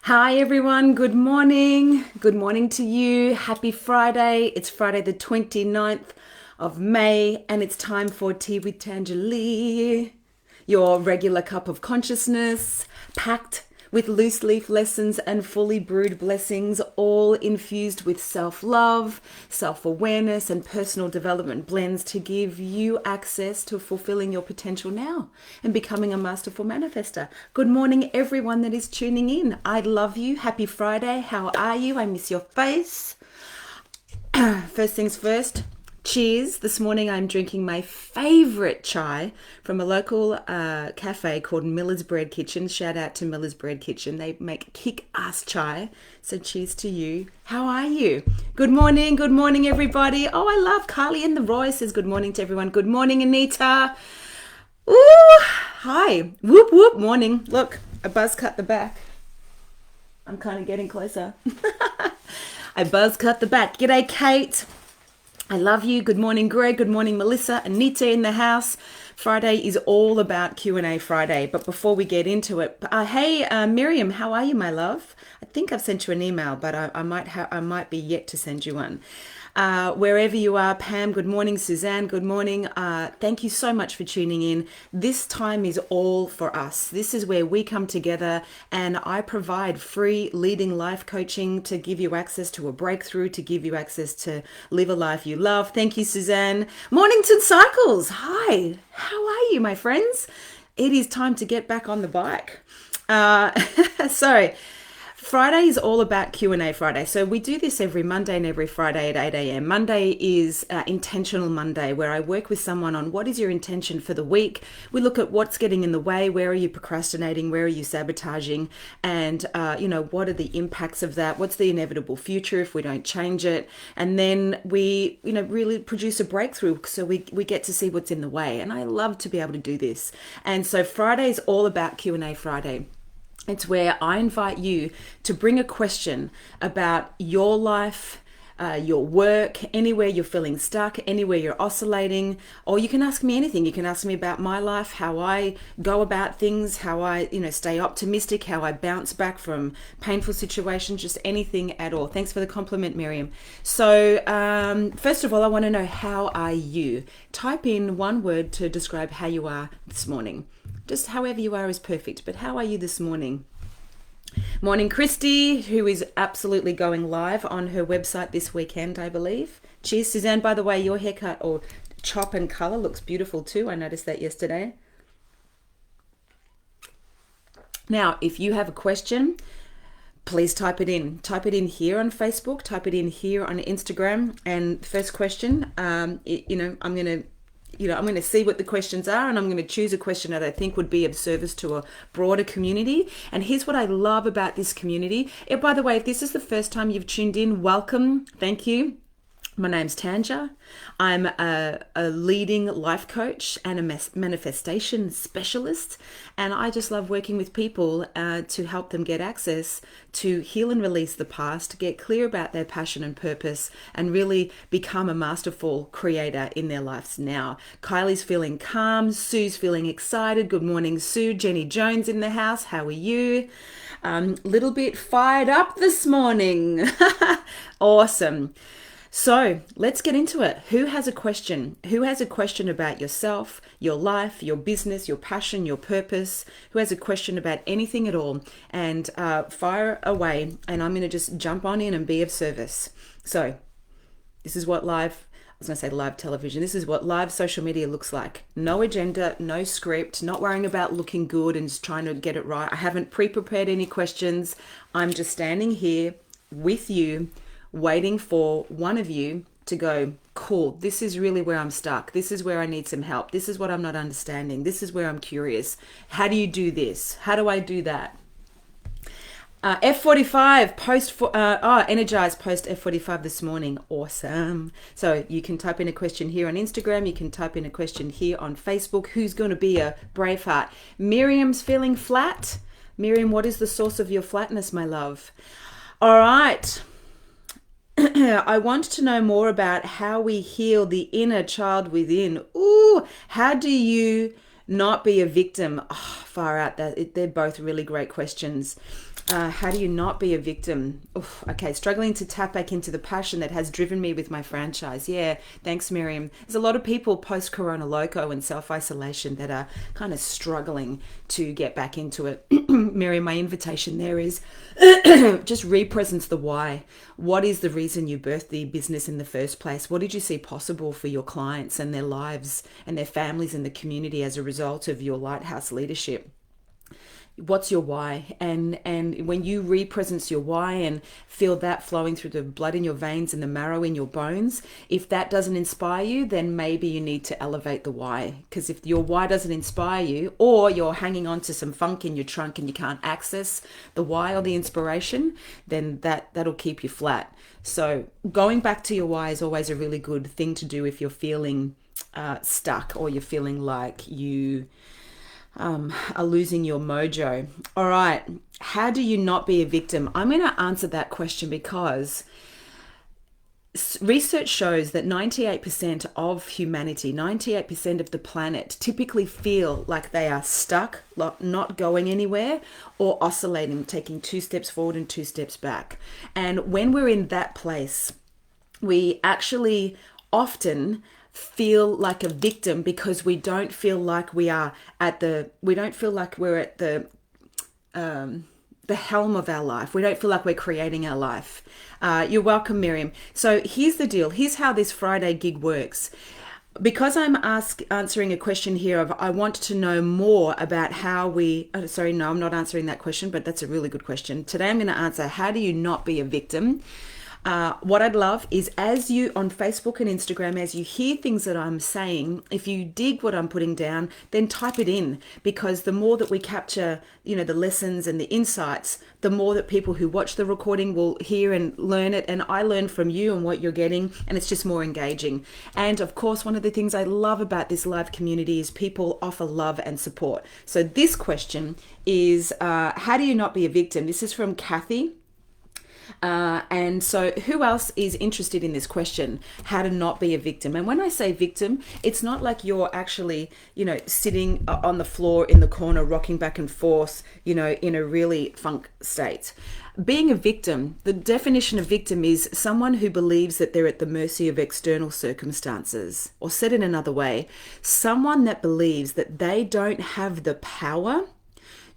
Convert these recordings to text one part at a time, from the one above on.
Hi everyone, good morning. Good morning to you. Happy Friday. It's Friday the 29th of May and it's time for Tea with Tanja Lee, your regular cup of consciousness, packed with loose leaf lessons and fully brewed blessings, all infused with self-love, self-awareness, and personal development blends to give you access to fulfilling your potential now and becoming a masterful manifester. Good morning, everyone that is tuning in. I love you. Happy Friday. How are you? I miss your face. First things first, cheers. This morning I'm drinking my favorite chai from a local cafe called Miller's Bread Kitchen. Shout out to Miller's Bread Kitchen. They make kick-ass chai. So cheers to you. How are you? Good morning everybody. Oh, I love Carly and the Roy says good morning to everyone. Good morning, Anita. Ooh, hi. Whoop whoop morning. Look, a buzz cut the back. I'm kind of getting closer. I buzz cut the back. G'day, Kate. I love you. Good morning, Greg. Good morning, Melissa. Anita in the house. Friday is all about Q&A Friday. But before we get into it, hey, Miriam, how are you, my love? I think I've sent you an email, but I might be yet to send you one. Wherever you are, Pam, good morning. Suzanne, good morning. Thank you so much for tuning in. This time is all for us. This is where we come together and I provide free leading life coaching to give you access to a breakthrough, to give you access to live a life you love. Thank you, Suzanne. Mornington Cycles. Hi, how are you, my friends? It is time to get back on the bike. So Friday is all about Q&A Friday. So we do this every Monday and every Friday at 8 a.m. Monday is Intentional Monday, where I work with someone on what is your intention for the week. We look at what's getting in the way, where are you procrastinating, where are you sabotaging, and what are the impacts of that? What's the inevitable future if we don't change it? And then we, really produce a breakthrough so we get to see what's in the way. And I love to be able to do this. And so Friday is all about Q&A Friday. It's where I invite you to bring a question about your life, your work, anywhere you're feeling stuck, anywhere you're oscillating, or you can ask me anything. You can ask me about my life, how I go about things, how I, stay optimistic, how I bounce back from painful situations, just anything at all. Thanks for the compliment, Miriam. So first of all, I want to know, how are you? Type in one word to describe how you are this morning. Just however you are is perfect, but how are you this morning? Morning, Christy, who is absolutely going live on her website this weekend, I believe. Cheers, Suzanne. By the way, your haircut or chop and color looks beautiful too. I noticed that yesterday. Now, if you have a question, please type it in. Type it in here on Facebook. Type it in here on Instagram. And first question, I'm going to see what the questions are, and I'm going to choose a question that I think would be of service to a broader community. And here's what I love about this community. By the way, if this is the first time you've tuned in, welcome. Thank you. My name's Tanja. I'm a leading life coach and a manifestation specialist. And I just love working with people to help them get access to heal and release the past, get clear about their passion and purpose, and really become a masterful creator in their lives now. Kylie's feeling calm. Sue's feeling excited. Good morning, Sue. Jenny Jones in the house. How are you? Little bit fired up this morning. Awesome. So let's get into it. Who has a question? Who has a question about yourself, your life, your business, your passion, your purpose? Who has a question about anything at all? And fire away, and I'm going to just jump on in and be of service. So this is what live television. This is what live social media looks like. No agenda, no script, not worrying about looking good and just trying to get it right. I haven't pre-prepared any questions. I'm just standing here with you, waiting for one of you to go, cool, this is really where I'm stuck. This is where I need some help. This is what I'm not understanding. This is where I'm curious. How do you do this? How do I do that? F45, energized post F45 this morning. Awesome. So you can type in a question here on Instagram. You can type in a question here on Facebook. Who's going to be a Braveheart? Miriam's feeling flat. Miriam, what is the source of your flatness, my love? All right. I want to know more about how we heal the inner child within. Ooh, how do you Not be a victim. Oh, far out. They're both really great questions. How do you not be a victim? Oof, okay, struggling to tap back into the passion that has driven me with my franchise. Yeah, thanks, Miriam. There's a lot of people post-Corona Loco and self-isolation that are kind of struggling to get back into it. Miriam, my invitation there is just re-presence the why. What is the reason you birthed the business in the first place? What did you see possible for your clients and their lives and their families and the community as a result of your lighthouse leadership? What's your why? And when you re-presence your why and feel that flowing through the blood in your veins and the marrow in your bones, if that doesn't inspire you, then maybe you need to elevate the why. Because if your why doesn't inspire you, or you're hanging on to some funk in your trunk and you can't access the why or the inspiration, then that'll keep you flat. So going back to your why is always a really good thing to do if you're feeling stuck, or you're feeling like you are losing your mojo. All right. How do you not be a victim? I'm going to answer that question because research shows that 98% of humanity, 98% of the planet typically feel like they are stuck, not going anywhere, or oscillating, taking 2 steps forward and 2 steps back. And when we're in that place, we actually often feel like a victim because we don't feel like we're at the helm of our life. We don't feel like we're creating our life. You're welcome, Miriam. So here's the deal. Here's how this Friday gig works. Because I'm answering a question here of I want to know more about how we... Oh, sorry, no, I'm not answering that question, but that's a really good question. Today I'm going to answer, how do you not be a victim? What I'd love is, as you on Facebook and Instagram, as you hear things that I'm saying, if you dig what I'm putting down, then type it in, because the more that we capture, the lessons and the insights, the more that people who watch the recording will hear and learn it. And I learn from you and what you're getting, and it's just more engaging. And of course, one of the things I love about this live community is people offer love and support. So this question is, how do you not be a victim? This is from Kathy. And so who else is interested in this question, how to not be a victim? And when I say victim, it's not like you're actually, sitting on the floor in the corner, rocking back and forth, in a really funk state. Being a victim, the definition of victim is someone who believes that they're at the mercy of external circumstances. Or said in another way, someone that believes that they don't have the power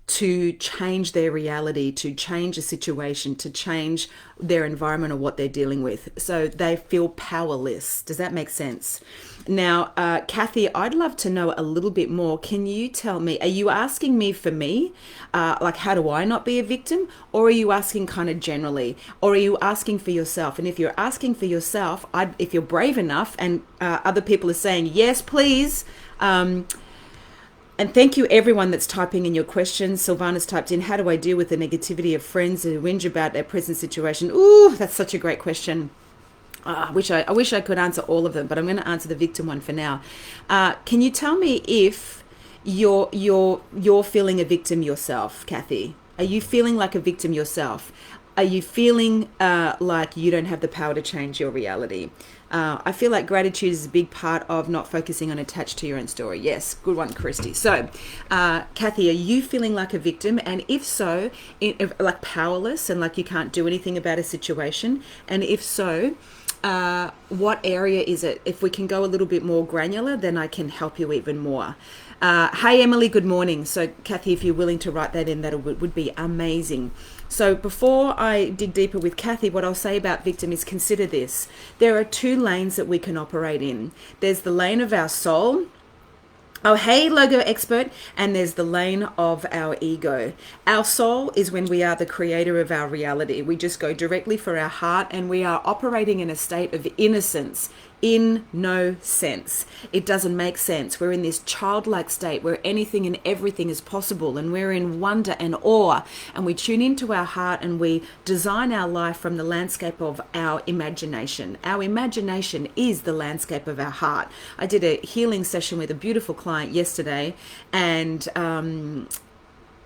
to change their reality, to change a situation, to change their environment or what they're dealing with. So they feel powerless. Does that make sense? Now, Kathy, I'd love to know a little bit more. Can you tell me, are you asking me for me, like how do I not be a victim? Or are you asking kind of generally? Or are you asking for yourself? And if you're asking for yourself, if you're brave enough and other people are saying, yes, please, and thank you everyone that's typing in your questions. Sylvana's typed in, how do I deal with the negativity of friends who whinge about their present situation? Ooh, that's such a great question. I wish I could answer all of them, but I'm going to answer the victim one for now. Can you tell me if you're feeling a victim yourself, Kathy? Are you feeling like a victim yourself? Are you feeling like you don't have the power to change your reality? I feel like gratitude is a big part of not focusing on attached to your own story. Yes, good one, Christy. So, Kathy, are you feeling like a victim? And if so, like powerless and like you can't do anything about a situation? And if so, what area is it? If we can go a little bit more granular, then I can help you even more. Hey, Emily, good morning. So, Kathy, if you're willing to write that in, that would be amazing. So before I dig deeper with Kathy, what I'll say about victim is, consider this. There are 2 lanes that we can operate in. There's the lane of our soul. Oh, hey, logo expert. And there's the lane of our ego. Our soul is when we are the creator of our reality. We just go directly for our heart, and we are operating in a state of innocence, in no sense. It doesn't make sense. We're in this childlike state where anything and everything is possible, and we're in wonder and awe, and we tune into our heart and we design our life from the landscape of our imagination. Our imagination is the landscape of our heart. I did a healing session with a beautiful client yesterday, and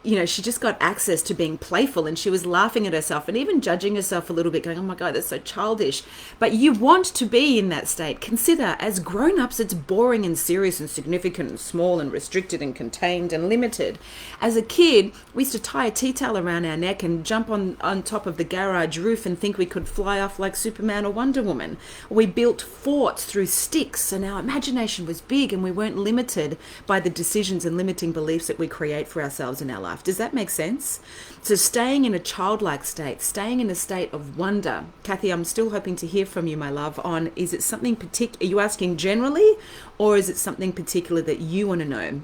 she just got access to being playful, and she was laughing at herself and even judging herself a little bit, going, oh my God, that's so childish. But you want to be in that state. Consider, as grown-ups, it's boring and serious and significant and small and restricted and contained and limited. As a kid, we used to tie a tea towel around our neck and jump on top of the garage roof and think we could fly off like Superman or Wonder Woman. We built forts through sticks, and our imagination was big, and we weren't limited by the decisions and limiting beliefs that we create for ourselves in our life. Does that make sense? So staying in a childlike state, staying in a state of wonder. Kathy, I'm still hoping to hear from you, my love, on, is it something particular? Are you asking generally, or is it something particular that you want to know?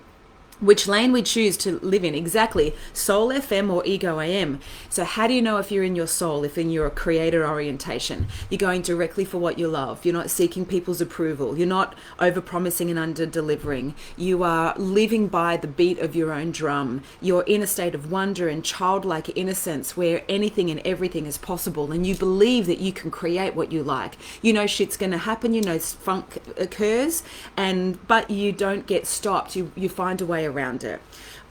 Which lane we choose to live in. Exactly. Soul FM or ego AM. So how do you know if you're in your soul, if in your creator orientation? You're going directly for what you love. You're not seeking people's approval. You're not over-promising and under-delivering. You are living by the beat of your own drum. You're in a state of wonder and childlike innocence where anything and everything is possible, and you believe that you can create what you like. You know shit's going to happen. You know funk occurs, but you don't get stopped. You find a way around it.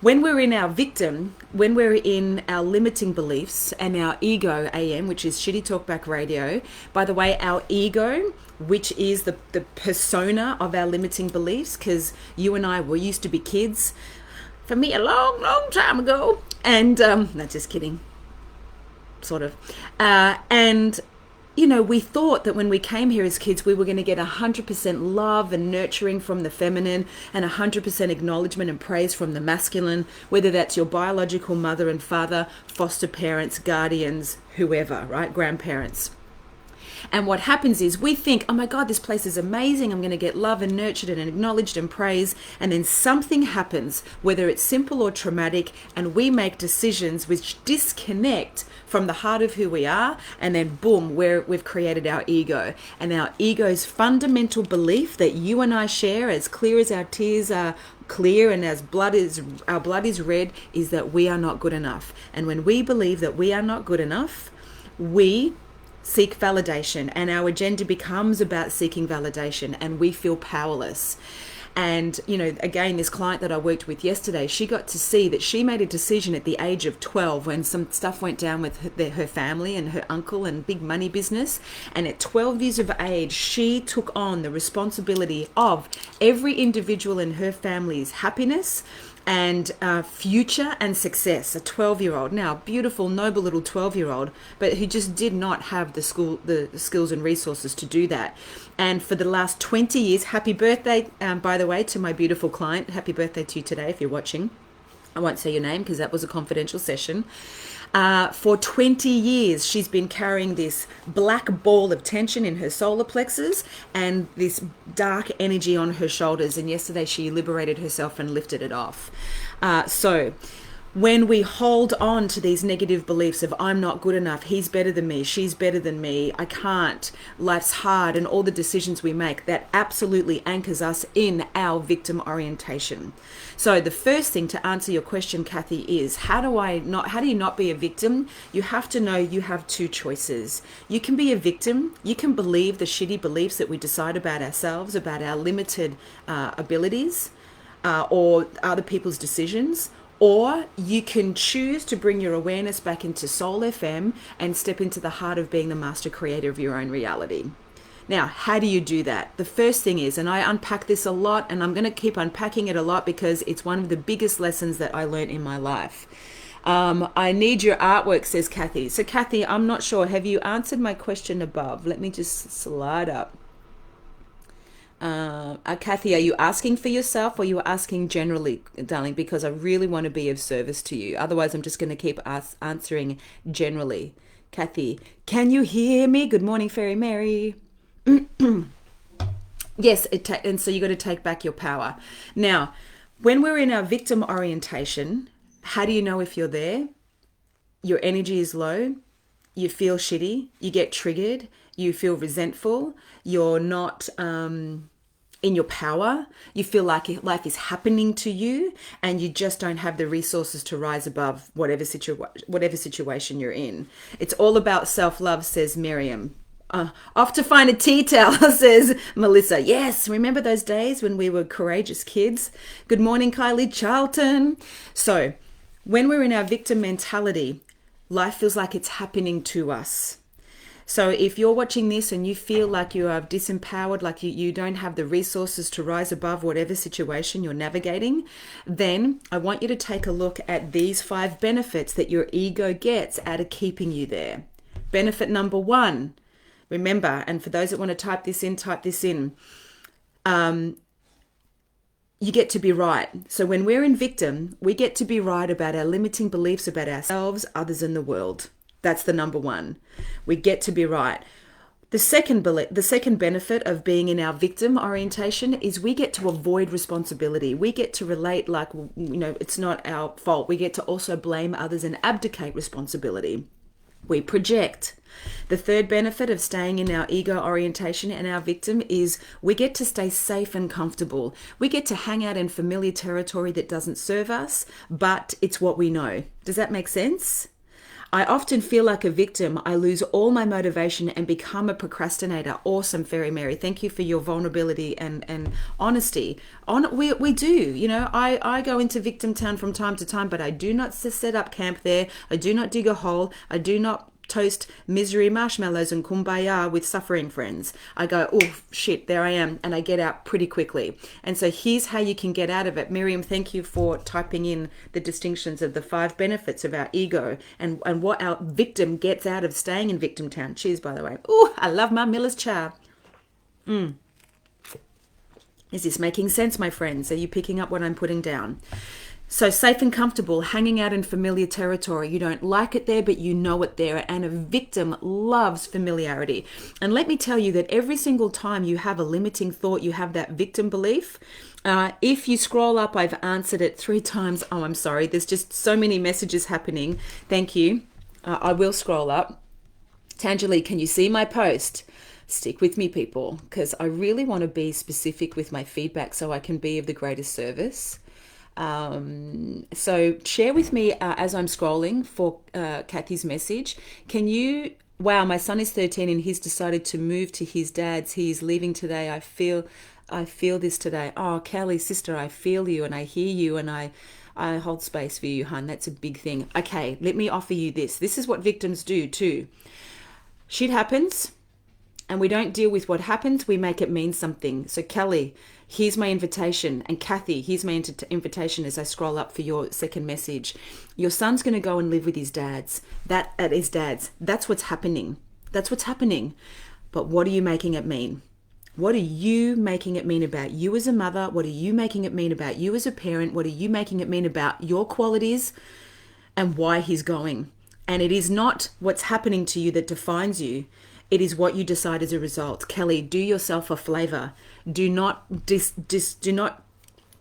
When we're in our victim, when we're in our limiting beliefs and our ego AM, which is shitty talkback radio, by the way, our ego, which is the persona of our limiting beliefs, because you and I were used to be kids, for me a long, long time ago, and no, just kidding, sort of, and we thought that when we came here as kids, we were going to get 100% love and nurturing from the feminine and 100% acknowledgement and praise from the masculine, whether that's your biological mother and father, foster parents, guardians, whoever, right? Grandparents. And what happens is we think, oh my God, this place is amazing. I'm going to get love and nurtured and acknowledged and praised. And then something happens, whether it's simple or traumatic, and we make decisions which disconnect from the heart of who we are. And then boom, we've created our ego. And our ego's fundamental belief that you and I share, as clear as our tears are clear and as our blood is red, is that we are not good enough. And when we believe that we are not good enough, we seek validation, and our agenda becomes about seeking validation, and we feel powerless. And, again, this client that I worked with yesterday, she got to see that she made a decision at the age of 12 when some stuff went down with her family and her uncle and big money business. And at 12 years of age, she took on the responsibility of every individual in her family's happiness and future and success. A 12-year-old, now beautiful, noble little 12-year-old, but who just did not have the skills and resources to do that. And for the last 20 years, happy birthday, by the way, to my beautiful client. Happy birthday to you today if you're watching. I won't say your name because that was a confidential session. For 20 years, she's been carrying this black ball of tension in her solar plexus and this dark energy on her shoulders. And yesterday she liberated herself and lifted it off. So when we hold on to these negative beliefs of I'm not good enough, he's better than me, she's better than me, I can't, life's hard, and all the decisions we make, that absolutely anchors us in our victim orientation. So the first thing to answer your question, Kathy, is how do you not be a victim? You have to know you have two choices. You can be a victim. You can believe the shitty beliefs that we decide about ourselves, about our limited abilities, or other people's decisions. Or you can choose to bring your awareness back into Soul FM and step into the heart of being the master creator of your own reality. Now, how do you do that? The first thing is, and I unpack this a lot, and I'm going to keep unpacking it a lot because it's one of the biggest lessons that I learned in my life. I need your artwork, says Kathy. So Kathy, I'm not sure. Have you answered my question above? Let me just slide up. Kathy, are you asking for yourself or you are asking generally, darling? Because I really want to be of service to you. Otherwise, I'm just going to keep answering generally. Kathy, can you hear me? Good morning, Fairy Mary. Yes, and so you got to take back your power. Now, when we're in our victim orientation, how do you know if you're there? Your energy is low. You feel shitty. You get triggered. You feel resentful. You're not in your power. You feel like life is happening to you and you just don't have the resources to rise above whatever situation you're in. It's all about self-love, says Miriam. Off to find a tea towel, says Melissa. Yes, remember those days when we were courageous kids? Good morning, Kylie Charlton. So When we're in our victim mentality, life feels like it's happening to us. So if you're watching this and you feel like you are disempowered, like you don't have the resources to rise above whatever situation you're navigating, then I want you to take a look at these 5 benefits that your ego gets out of keeping you there. Benefit number 1, remember, and for those that want to type this in, you get to be right. So when we're in victim, we get to be right about our limiting beliefs about ourselves, others, and the world. That's the number 1. We get to be right. The second benefit of being in our victim orientation is we get to avoid responsibility. We get to relate like, it's not our fault. We get to also blame others and abdicate responsibility. We project. The third benefit of staying in our ego orientation and our victim is we get to stay safe and comfortable. We get to hang out in familiar territory that doesn't serve us, but it's what we know. Does that make sense? I often feel like a victim. I lose all my motivation and become a procrastinator. Awesome, Fairy Mary. Thank you for your vulnerability and honesty. We do. I go into victim town from time to time, but I do not set up camp there. I do not dig a hole. I do not toast misery marshmallows and kumbaya with suffering friends. I go, oh shit, there I am, and I get out pretty quickly. And so here's how you can get out of it. Miriam, thank you for typing in the distinctions of the 5 benefits of our ego and what our victim gets out of staying in victim town. Cheers, by the way. Oh, I love my Miller's Cha. Is this making sense, my friends? Are you picking up what I'm putting down? So safe and comfortable, hanging out in familiar territory. You don't like it there, but you know it there. And a victim loves familiarity. And let me tell you that every single time you have a limiting thought, you have that victim belief. If you scroll up, I've answered it 3 times. Oh, I'm sorry. There's just so many messages happening. Thank you. I will scroll up. Tangeli, can you see my post? Stick with me, people, because I really want to be specific with my feedback so I can be of the greatest service. So share with me as I'm scrolling for Kathy's message. Can you, wow, my son is 13 and he's decided to move to his dad's. He's leaving today. I feel this today. Oh, Kelly, sister, I feel you and I hear you and I hold space for you, hun. That's a big thing. Okay, let me offer you this. This is what victims do too. Shit happens and we don't deal with what happens. We make it mean something. So Kelly, here's my invitation. And Kathy, here's my invitation as I scroll up for your second message. Your son's going to go and live with his dad's. At his dad's. That's what's happening. That's what's happening. But what are you making it mean? What are you making it mean about you as a mother? What are you making it mean about you as a parent? What are you making it mean about your qualities and why he's going? And it is not what's happening to you that defines you. It is what you decide as a result. Kelly, do yourself a favor. Do not do not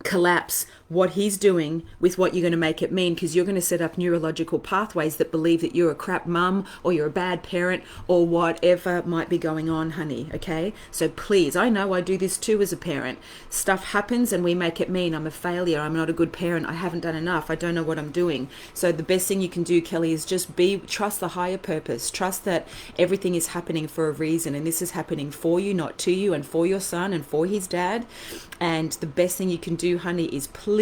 collapse what he's doing with what you're going to make it mean, because you're going to set up neurological pathways that believe that you're a crap mum or you're a bad parent or whatever might be going on, honey. Okay, so please, I know I do this too as a parent. Stuff happens and we make it mean I'm a failure, I'm not a good parent, I haven't done enough, I don't know what I'm doing. So the best thing you can do, Kelly, is just trust the higher purpose. Trust that everything is happening for a reason, and this is happening for you, not to you, and for your son and for his dad. And the best thing you can do, honey, is please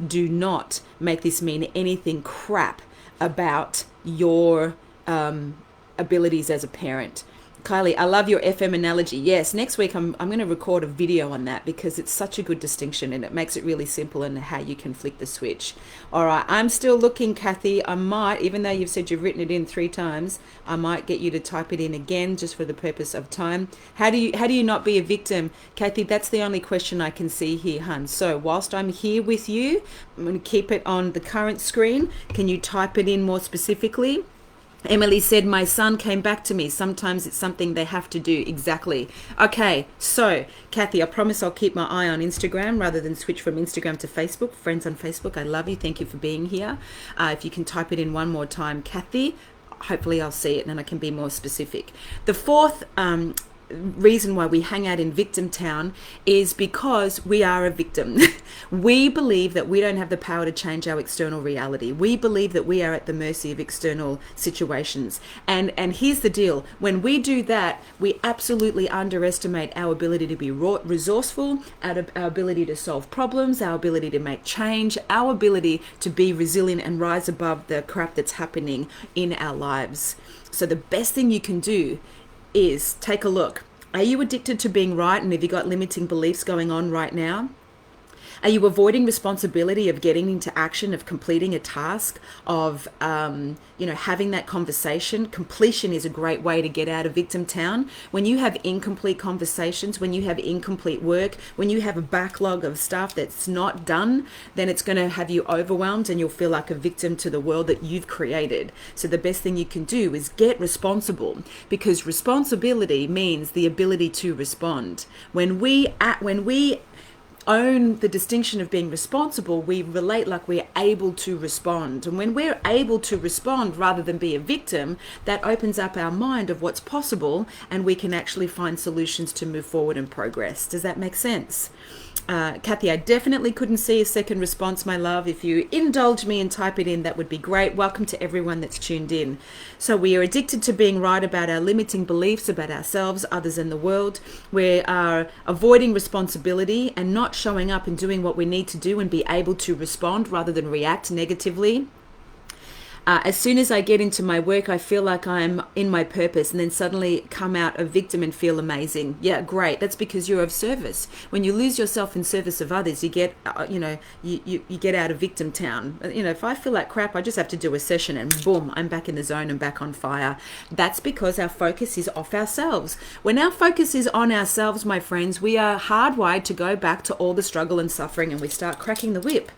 do not make this mean anything crap about your abilities as a parent. Kylie, I love your FM analogy. Yes, next week I'm going to record a video on that because it's such a good distinction and it makes it really simple in how you can flick the switch. All right, I'm still looking, Kathy. I might, even though you've said you've written it in 3 times, I might get you to type it in again just for the purpose of time. How do you not be a victim? Kathy, that's the only question I can see here, hun. So whilst I'm here with you, I'm going to keep it on the current screen. Can you type it in more specifically? Emily said, my son came back to me. Sometimes it's something they have to do. Exactly. Okay, so Kathy, I promise I'll keep my eye on Instagram rather than switch from Instagram to Facebook. Friends on Facebook, I love you. Thank you for being here. If you can type it in one more time, Kathy, hopefully I'll see it and I can be more specific. The fourth reason why we hang out in victim town is because we are a victim. We believe that we don't have the power to change our external reality. We believe that we are at the mercy of external situations. And here's the deal. When we do that, we absolutely underestimate our ability to be resourceful, our ability to solve problems, our ability to make change, our ability to be resilient and rise above the crap that's happening in our lives. So the best thing you can do is take a look. Are you addicted to being right, and have you got limiting beliefs going on right now? Are you avoiding responsibility of getting into action, of completing a task, of having that conversation? Completion is a great way to get out of victim town. When you have incomplete conversations, when you have incomplete work, when you have a backlog of stuff that's not done, then it's going to have you overwhelmed and you'll feel like a victim to the world that you've created. So the best thing you can do is get responsible, because responsibility means the ability to respond. When we own the distinction of being responsible, we relate like we're able to respond. And when we're able to respond rather than be a victim, that opens up our mind of what's possible, and we can actually find solutions to move forward and progress. Does that make sense? Kathy, I definitely couldn't see a second response, my love. If you indulge me and type it in, that would be great. Welcome to everyone that's tuned in. So we are addicted to being right about our limiting beliefs about ourselves, others, and the world. We are avoiding responsibility and not showing up and doing what we need to do and be able to respond rather than react negatively. As soon as I get into my work, I feel like I'm in my purpose, and then suddenly come out a victim and feel amazing. Yeah, great. That's because you're of service. When you lose yourself in service of others, you get, you get out of victim town. If I feel like crap, I just have to do a session and boom, I'm back in the zone and back on fire. That's because our focus is off ourselves. When our focus is on ourselves, my friends, we are hardwired to go back to all the struggle and suffering, and we start cracking the whip.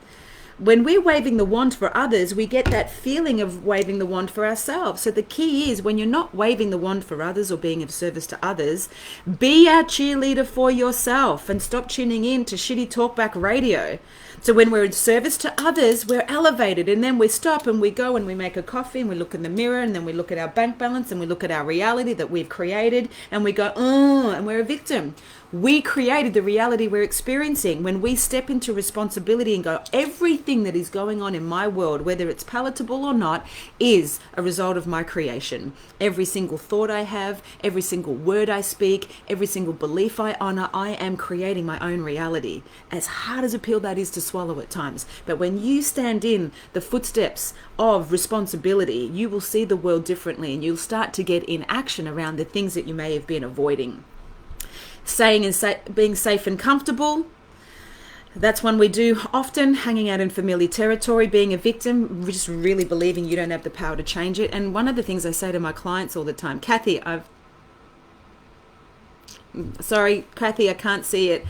When we're waving the wand for others, we get that feeling of waving the wand for ourselves. So the key is, when you're not waving the wand for others or being of service to others, be a cheerleader for yourself and stop tuning in to shitty talkback radio. So when we're in service to others, we're elevated, and then we stop and we go and we make a coffee and we look in the mirror, and then we look at our bank balance and we look at our reality that we've created, and we go, and we're a victim. We created the reality we're experiencing. When we step into responsibility and go, everything that is going on in my world, whether it's palatable or not, is a result of my creation. Every single thought I have, every single word I speak, every single belief I honor, I am creating my own reality. As hard as a pill that is to swallow at times. But when you stand in the footsteps of responsibility, you will see the world differently, and you'll start to get in action around the things that you may have been avoiding. Saying and being safe and comfortable, that's one we do often. Hanging out in familiar territory, being a victim, just really believing you don't have the power to change it. And one of the things I say to my clients all the time, Kathy, sorry, Kathy, I can't see it.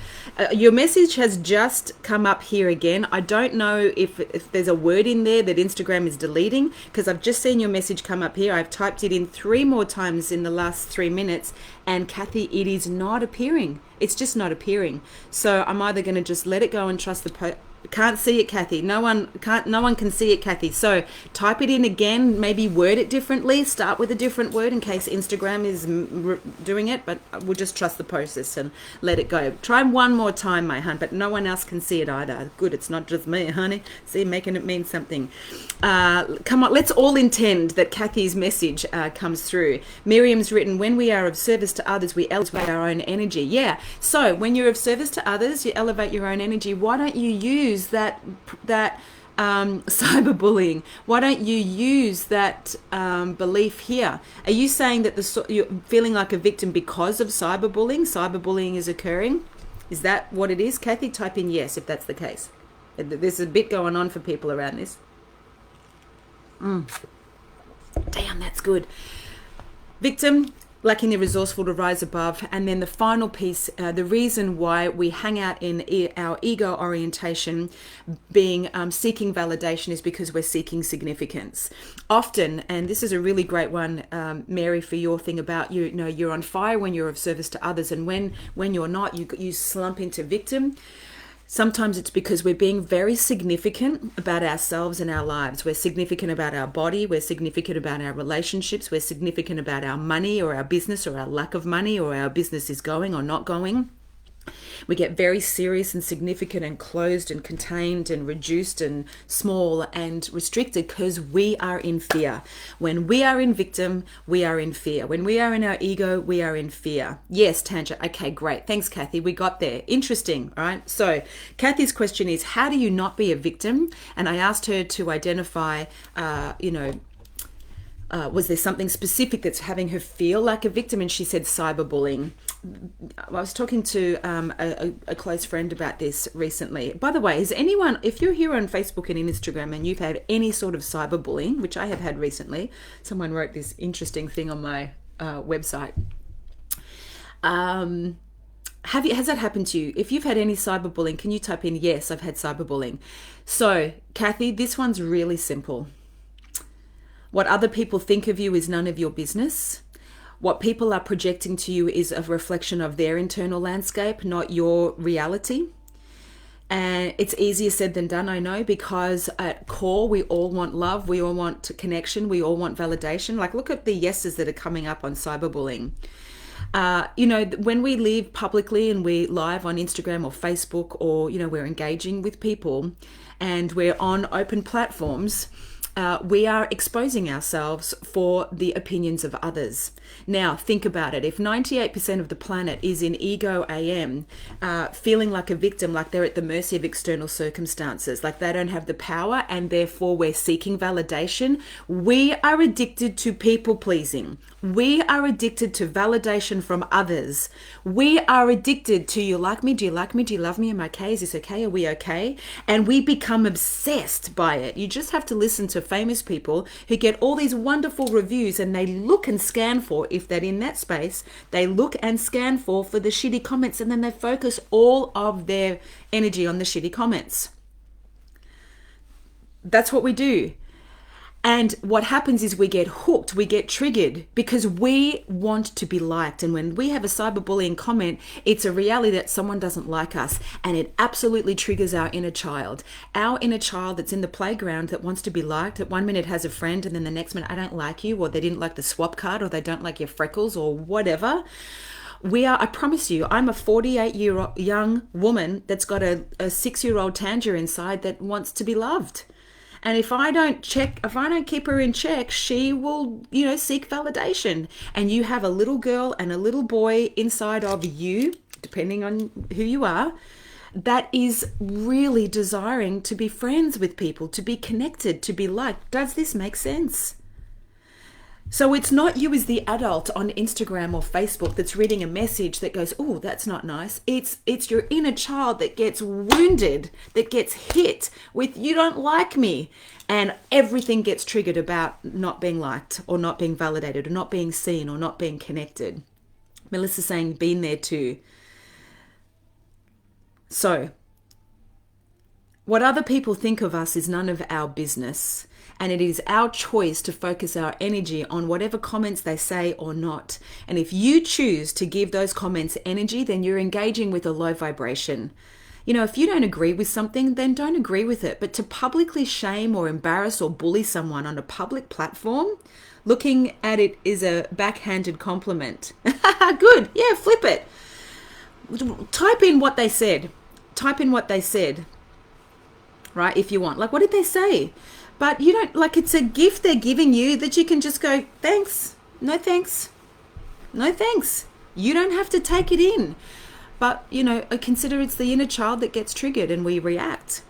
Your message has just come up here again. I don't know if there's a word in there that Instagram is deleting, because I've just seen your message come up here. I've typed it in 3 more times in the last 3 minutes, and Kathy, it is not appearing. It's just not appearing. So I'm either going to just let it go and trust the can't see it, Kathy. No one can see it, Kathy. So type it in again, maybe word it differently, start with a different word in case Instagram is doing it, but we'll just trust the process and let it go. Try one more time, my hun, but no one else can see it either. Good, it's not just me, honey. See, making it mean something. Come on, let's all intend that Kathy's message comes through. Miriam's written, when we are of service to others, we elevate our own energy. Yeah, so when you're of service to others, you elevate your own energy. Why don't you use that cyberbullying? Why don't you use that belief here? Are you saying that you're feeling like a victim because of cyberbullying? Cyberbullying is occurring? Is that what it is? Kathy, type in yes if that's the case. There's a bit going on for people around this. Damn, that's good. Victim, lacking the resourceful to rise above. And then the final piece, the reason why we hang out in our ego orientation, being seeking validation, is because we're seeking significance. Often, and this is a really great one, Mary, for your thing about you're on fire when you're of service to others, and when you're not, you slump into victim. Sometimes it's because we're being very significant about ourselves and our lives. We're significant about our body. We're significant about our relationships. We're significant about our money or our business or our lack of money or our business is going or not going. We get very serious and significant and closed and contained and reduced and small and restricted because we are in fear. When we are in victim, we are in fear. When we are in our ego, we are in fear. Yes, Tanja. Okay, great. Thanks, Kathy. We got there. Interesting, right? So Kathy's question is, how do you not be a victim? And I asked her to identify, was there something specific that's having her feel like a victim? And she said cyberbullying. I was talking to a close friend about this recently. By the way, is anyone, if you're here on Facebook and Instagram and you've had any sort of cyberbullying, which I have had recently, someone wrote this interesting thing on my website. Has that happened to you? If you've had any cyberbullying, can you type in, yes, I've had cyberbullying. So, Kathy, this one's really simple. What other people think of you is none of your business. What people are projecting to you is a reflection of their internal landscape, not your reality. And it's easier said than done, I know, because at core, we all want love. We all want connection. We all want validation. Like, look at the yeses that are coming up on cyberbullying. When we live publicly and we live on Instagram or Facebook or, we're engaging with people and we're on open platforms, we are exposing ourselves for the opinions of others. Now, think about it. If 98% of the planet is in ego AM, feeling like a victim, like they're at the mercy of external circumstances, like they don't have the power and therefore we're seeking validation, we are addicted to people pleasing. We are addicted to validation from others. We are addicted to, you like me? Do you like me? Do you love me? Am I okay? Is this okay? Are we okay? And we become obsessed by it. You just have to listen to famous people who get all these wonderful reviews and they look and scan for, if they're in that space, they look and scan for the shitty comments and then they focus all of their energy on the shitty comments. That's what we do. And what happens is we get hooked, we get triggered because we want to be liked. And when we have a cyberbullying comment, it's a reality that someone doesn't like us. And it absolutely triggers our inner child. Our inner child that's in the playground that wants to be liked, at 1 minute has a friend and then the next minute, I don't like you, or they didn't like the swap card, or they don't like your freckles or whatever. I promise you, I'm a 48-year-old young woman that's got a 6-year-old Tanja inside that wants to be loved. And if I don't keep her in check, she will, seek validation. And you have a little girl and a little boy inside of you, depending on who you are, that is really desiring to be friends with people, to be connected, to be liked. Does this make sense? So it's not you as the adult on Instagram or Facebook that's reading a message that goes, oh, that's not nice. It's your inner child that gets wounded, that gets hit with, you don't like me. And everything gets triggered about not being liked or not being validated or not being seen or not being connected. Melissa's saying, been there too. So what other people think of us is none of our business. And it is our choice to focus our energy on whatever comments they say or not. And if you choose to give those comments energy, then you're engaging with a low vibration. If you don't agree with something, then don't agree with it. But to publicly shame or embarrass or bully someone on a public platform, looking at it is a backhanded compliment. Good. Yeah, flip it. Type in what they said. Right, if you want. Like, what did they say? But you don't, it's a gift they're giving you that you can just go, thanks, no thanks, no thanks. You don't have to take it in. But, consider it's the inner child that gets triggered and we react.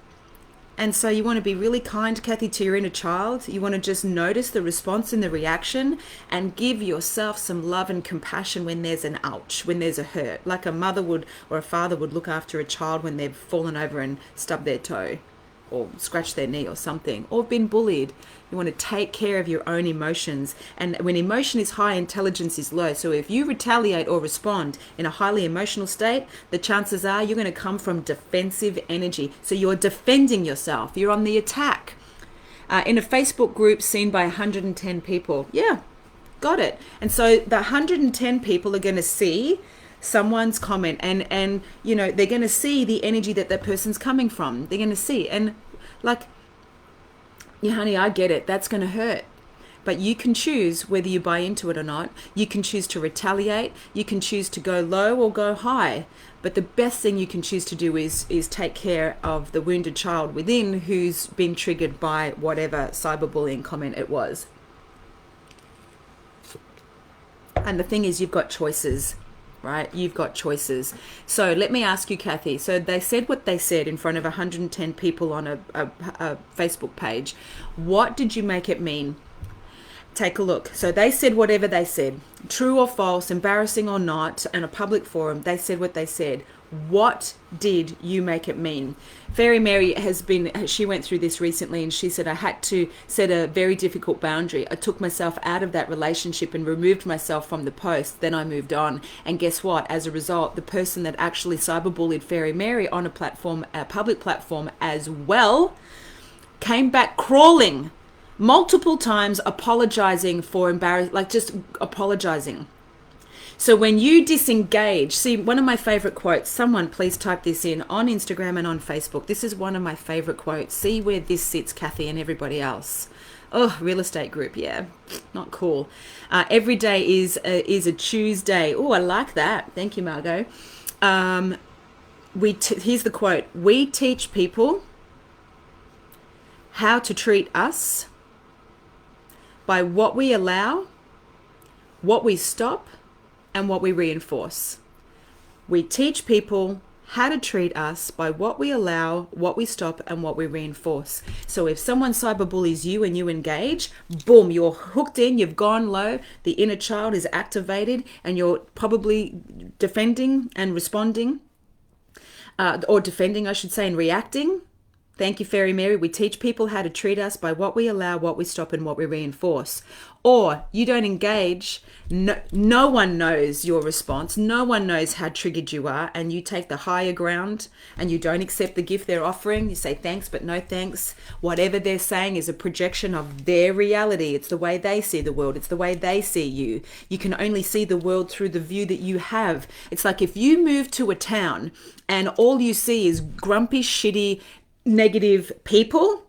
And so you want to be really kind, Kathy, to your inner child. You want to just notice the response and the reaction and give yourself some love and compassion when there's an ouch, when there's a hurt, like a mother would or a father would look after a child when they've fallen over and stubbed their toe, or scratch their knee or something, or been bullied. You want to take care of your own emotions. And when emotion is high, intelligence is low. So if you retaliate or respond in a highly emotional state, the chances are you're going to come from defensive energy. So you're defending yourself. You're on the attack. In a Facebook group seen by 110 people. Yeah, got it. And so the 110 people are going to see someone's comment, and you know, they're going to see the energy that person's coming from. They're going to see, and like, yeah, honey, I get it. That's going to hurt. But you can choose whether you buy into it or not. You can choose to retaliate. You can choose to go low or go high. But the best thing you can choose to do is take care of the wounded child within who's been triggered by whatever cyberbullying comment it was. And the thing is, you've got choices, right? You've got choices. So let me ask you, Kathy. So they said what they said in front of 110 people on a Facebook page. What did you make it mean? Take a look. So they said whatever they said, true or false, embarrassing or not, in a public forum. They said what they said. What did you make it mean? Fairy Mary she went through this recently, and she said, I had to set a very difficult boundary. I took myself out of that relationship and removed myself from the post. Then I moved on. And guess what? As a result, the person that actually cyberbullied Fairy Mary on a public platform as well, came back crawling multiple times, apologizing for just apologizing. So when you disengage, see, one of my favorite quotes, someone please type this in on Instagram and on Facebook. This is one of my favorite quotes. See where this sits, Kathy, and everybody else. Oh, real estate group. Yeah, not cool. Every day is a Tuesday. Oh, I like that. Thank you, Margot. Here's the quote. We teach people how to treat us by what we allow, what we stop, and what we reinforce. We teach people how to treat us by what we allow, what we stop, and what we reinforce. So if someone cyberbullies you and you engage, boom, you're hooked in, you've gone low, the inner child is activated, and you're probably defending and responding, or defending, I should say, and reacting. Thank you, Fairy Mary. We teach people how to treat us by what we allow, what we stop, and what we reinforce. Or you don't engage. No one knows your response. No one knows how triggered you are. And you take the higher ground and you don't accept the gift they're offering. You say thanks, but no thanks. Whatever they're saying is a projection of their reality. It's the way they see the world. It's the way they see you. You can only see the world through the view that you have. It's like if you move to a town and all you see is grumpy, shitty, negative people,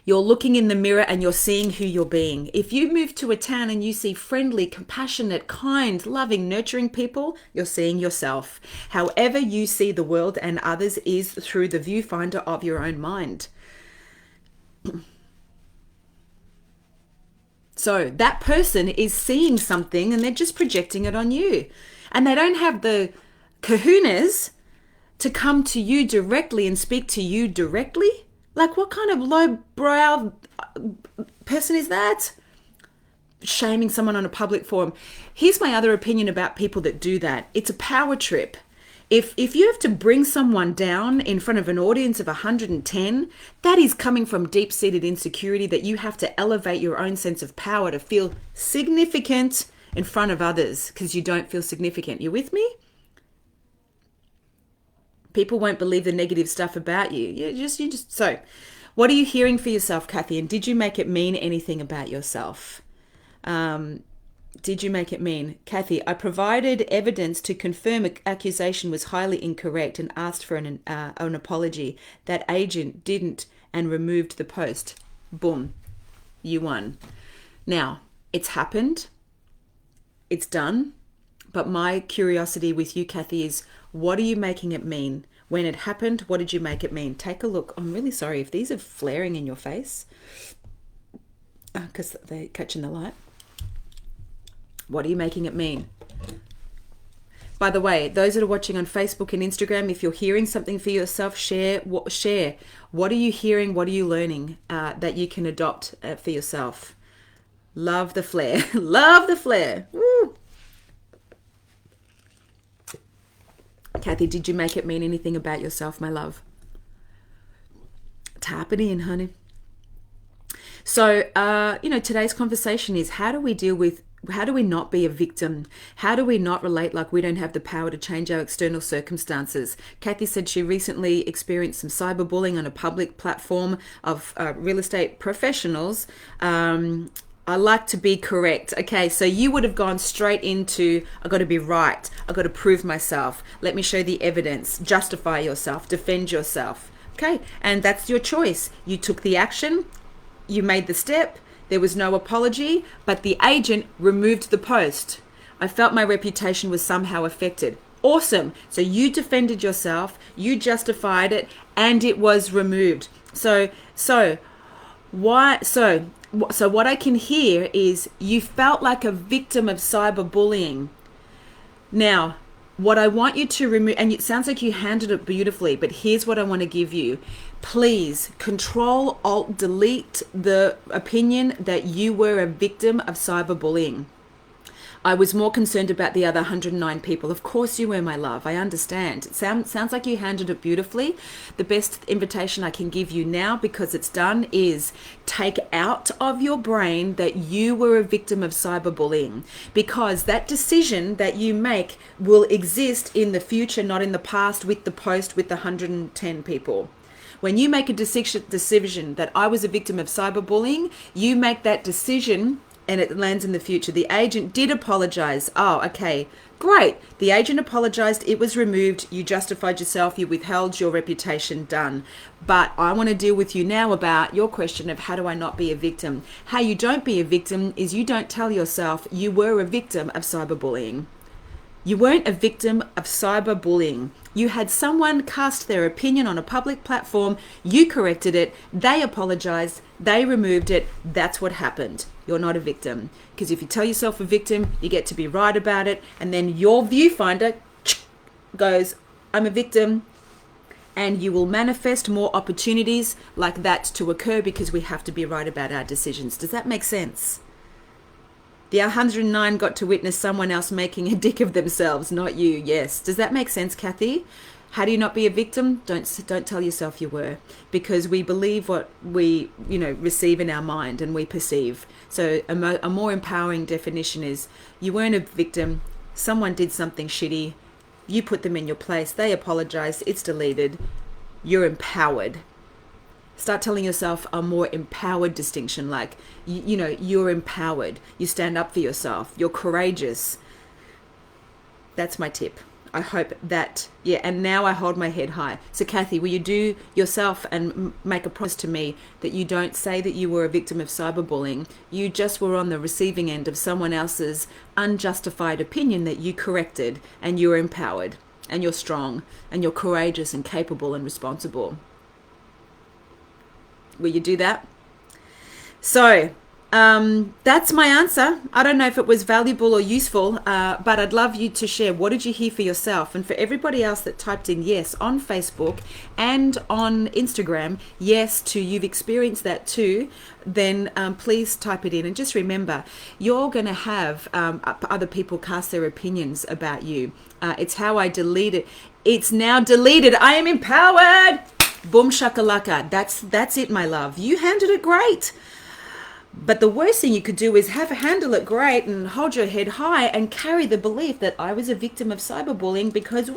you're looking in the mirror and you're seeing who you're being. If you move to a town and you see friendly, compassionate, kind, loving, nurturing people, you're seeing yourself. However you see the world and others is through the viewfinder of your own mind. So that person is seeing something and they're just projecting it on you. And they don't have the kahunas to come to you directly and speak to you directly? Like, what kind of low-brow person is that? Shaming someone on a public forum. Here's my other opinion about people that do that. It's a power trip. If you have to bring someone down in front of an audience of 110, that is coming from deep-seated insecurity that you have to elevate your own sense of power to feel significant in front of others because you don't feel significant. You with me? People won't believe the negative stuff about you. So what are you hearing for yourself, Kathy? And did you make it mean anything about yourself? Did you make it mean? Kathy, I provided evidence to confirm an accusation was highly incorrect and asked for an apology. That agent didn't and removed the post. Boom. You won. Now, it's happened. It's done. But my curiosity with you, Kathy, is what are you making it mean? When it happened, what did you make it mean? Take a look. I'm really sorry if these are flaring in your face because they're catching the light. What are you making it mean? By the way, those that are watching on Facebook and Instagram, if you're hearing something for yourself, share. What are you hearing? What are you learning that you can adopt for yourself? Love the flare. Love the flare. Woo. Kathy, did you make it mean anything about yourself, my love? Tap it in, honey. So, today's conversation is how do we not be a victim? How do we not relate like we don't have the power to change our external circumstances? Kathy said she recently experienced some cyberbullying on a public platform of real estate professionals. I like to be correct. Okay, so you would have gone straight into, I got to be right. I got to prove myself. Let me show the evidence. Justify yourself. Defend yourself. Okay, and that's your choice. You took the action. You made the step. There was no apology, but the agent removed the post. I felt my reputation was somehow affected. Awesome. So you defended yourself. You justified it, and it was removed. So what I can hear is you felt like a victim of cyberbullying. Now, what I want you to remove, and it sounds like you handled it beautifully, but here's what I want to give you. Please Control Alt delete the opinion that you were a victim of cyberbullying. I was more concerned about the other 109 people. Of course you were, my love. I understand. It sounds like you handled it beautifully. The best invitation I can give you now, because it's done, is take out of your brain that you were a victim of cyberbullying, because that decision that you make will exist in the future, not in the past, with the post with the 110 people. When you make a decision that I was a victim of cyberbullying, you make that decision and it lands in the future. The agent did apologize. Oh, okay, great. The agent apologized. It was removed. You justified yourself. You withheld your reputation. Done. But I want to deal with you now about your question of how do I not be a victim? How you don't be a victim is you don't tell yourself you were a victim of cyberbullying. You weren't a victim of cyberbullying. You had someone cast their opinion on a public platform. You corrected it. They apologized. They removed it. That's what happened. You're not a victim. Because if you tell yourself a victim, you get to be right about it. And then your viewfinder goes, I'm a victim. And you will manifest more opportunities like that to occur, because we have to be right about our decisions. Does that make sense? The 109 got to witness someone else making a dick of themselves, not you. Yes. Does that make sense, Kathy? How do you not be a victim? Don't tell yourself you were, because we believe what we receive in our mind and we perceive. So a more empowering definition is you weren't a victim. Someone did something shitty. You put them in your place. They apologized. It's deleted. You're empowered. Start telling yourself a more empowered distinction, like, you're empowered. You stand up for yourself. You're courageous. That's my tip. I hope that, and now I hold my head high. So Kathy, will you do yourself and make a promise to me that you don't say that you were a victim of cyberbullying? You just were on the receiving end of someone else's unjustified opinion that you corrected, and you're empowered, and you're strong, and you're courageous and capable and responsible. Will you do that? So that's my answer. I don't know if it was valuable or useful, but I'd love you to share. What did you hear for yourself? And for everybody else that typed in yes on Facebook and on Instagram, yes to you've experienced that too, then please type it in. And just remember, you're going to have other people cast their opinions about you. It's how I delete it. It's now deleted. I am empowered. Boom shakalaka. That's it, my love. You handled it great. But the worst thing you could do is handle it great and hold your head high and carry the belief that I was a victim of cyberbullying, because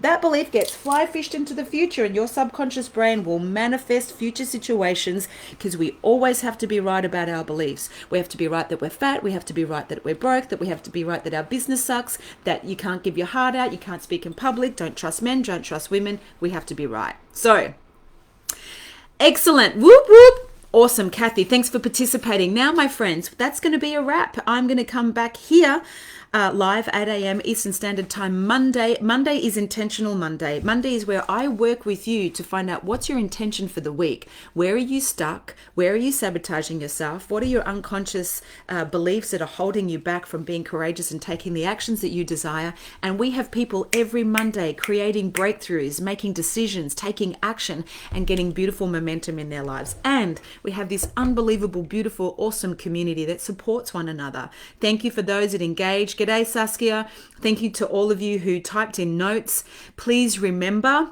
that belief gets fly fished into the future, and your subconscious brain will manifest future situations, because we always have to be right about our beliefs. We have to be right that we're fat. We have to be right that we're broke, that we have to be right that our business sucks, that you can't give your heart out, you can't speak in public, don't trust men, don't trust women. We have to be right. So, excellent. Whoop, whoop. Awesome, Kathy. Thanks for participating. Now, my friends, that's going to be a wrap. I'm going to come back here live 8 a.m. Eastern Standard Time Monday. Monday is Intentional Monday. Monday is where I work with you to find out what's your intention for the week. Where are you stuck? Where are you sabotaging yourself? What are your unconscious beliefs that are holding you back from being courageous and taking the actions that you desire? And we have people every Monday creating breakthroughs, making decisions, taking action, and getting beautiful momentum in their lives. And we have this unbelievable, beautiful, awesome community that supports one another. Thank you for those that engage. G'day, Saskia. Thank you to all of you who typed in notes. Please remember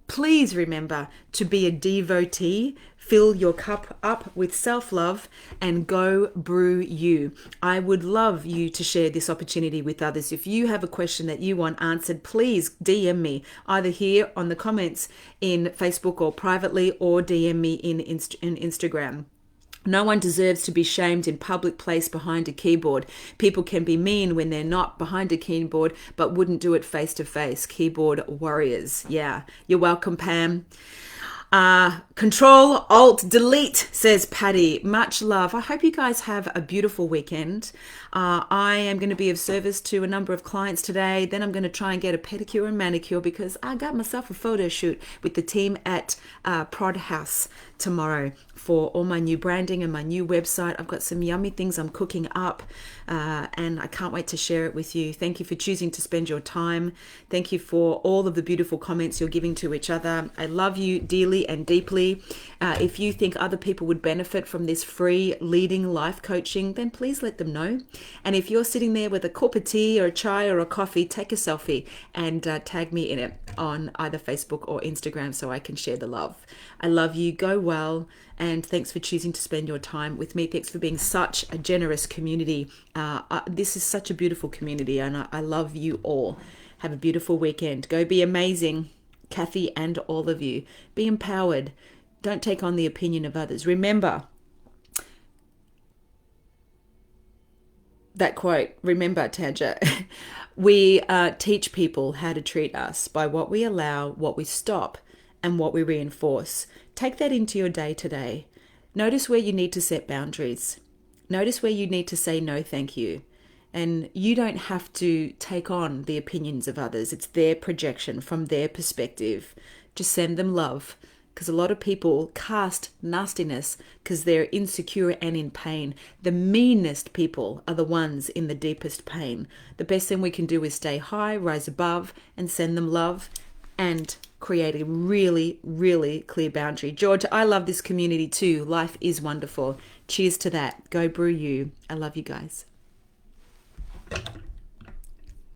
to be a devotee. Fill your cup up with self-love and go brew you. I would love you to share this opportunity with others. If you have a question that you want answered, please DM me either here on the comments in Facebook or privately, or DM me in Instagram. No one deserves to be shamed in public place behind a keyboard. People can be mean when they're not behind a keyboard, but wouldn't do it face to face. Keyboard warriors. Yeah, you're welcome, Pam. Control, Alt, Delete, says Patty. Much love. I hope you guys have a beautiful weekend. I am going to be of service to a number of clients today. Then I'm going to try and get a pedicure and manicure because I got myself a photo shoot with the team at Prod House tomorrow for all my new branding and my new website. I've got some yummy things I'm cooking up and I can't wait to share it with you. Thank you for choosing to spend your time. Thank you for all of the beautiful comments you're giving to each other. I love you dearly and deeply. If you think other people would benefit from this free leading life coaching, then please let them know. And if you're sitting there with a cup of tea or a chai or a coffee, take a selfie and tag me in it on either Facebook or Instagram so I can share the love. I love you. Go well. And thanks for choosing to spend your time with me. Thanks for being such a generous community. This is such a beautiful community and I love you all. Have a beautiful weekend. Go be amazing. Kathy and all of you. Be empowered. Don't take on the opinion of others. Remember that quote. Remember, Tanja, we teach people how to treat us by what we allow, what we stop, and what we reinforce. Take that into your day today. Notice where you need to set boundaries. Notice where you need to say no, thank you. And you don't have to take on the opinions of others. It's their projection from their perspective. Just send them love. Because a lot of people cast nastiness because they're insecure and in pain. The meanest people are the ones in the deepest pain. The best thing we can do is stay high, rise above, and send them love and create a really, really clear boundary. George, I love this community too. Life is wonderful. Cheers to that. Go brew you. I love you guys.